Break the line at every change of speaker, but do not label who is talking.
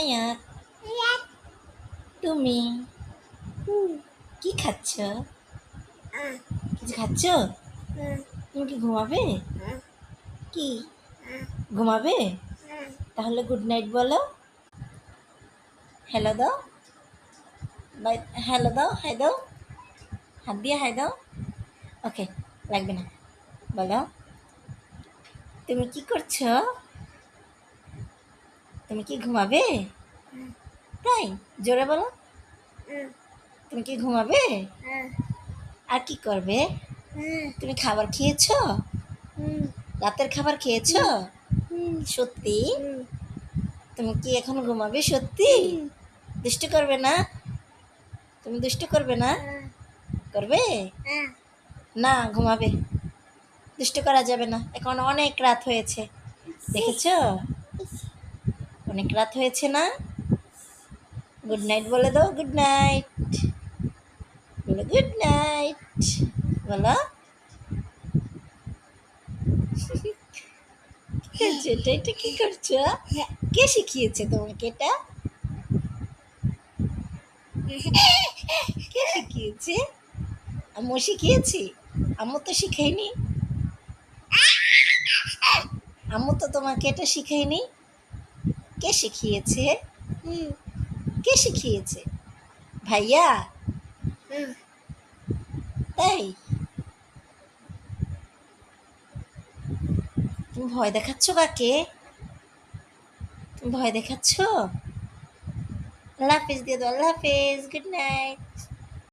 আয়াত, তুমি কি খাচ্ছ? কিছু খাচ্ছ? তুমি কি ঘুমাবে? কি ঘুমাবে? তাহলে গুড নাইট বলো। হ্যালো দাও, বাই। হ্যালো দাও, হাই দাও, হাত দিয়ে হাই দাও। ওকে, লাগবে না। বলো, তুমি কি করছো? তুমি কি ঘুমাবে? তাই জোরে বলো। তুমি কি ঘুমাবে? আর কি করবে? তুমি খাবার খেয়েছো? রাতের খাবার খেয়েছো? সত্যি? তুমি কি এখন ঘুমাবে সত্যি? দুষ্টু করবে না? তুমি দুষ্টু করবে না? করবে না, ঘুমাবে। দুষ্টু করা যাবে না, এখন অনেক রাত হয়েছে। দেখেছো, অনেক রাত হয়েছে না? গুড নাইট বলে দাও। গুড নাইট বলো, গুড নাইট বলো। এটা কি করছো? কে শিখিয়েছে তোমাকে এটা? কে শিখিয়েছে? আম্মু শিখিয়েছি? আম্মু তো শিখাইনি। আম্মু তো তোমাকে এটা শিখাইনি। কে শিখিয়েছে? কে শিখিয়েছে? ভাইয়া? তাই? তুমি ভয় দেখাচ্ছ কাকে? তুমি ভয় দেখাচ্ছ? আল্লাহ হাফিজ দিয়ে দাও। আল্লাহ হাফিজ, গুড নাইট।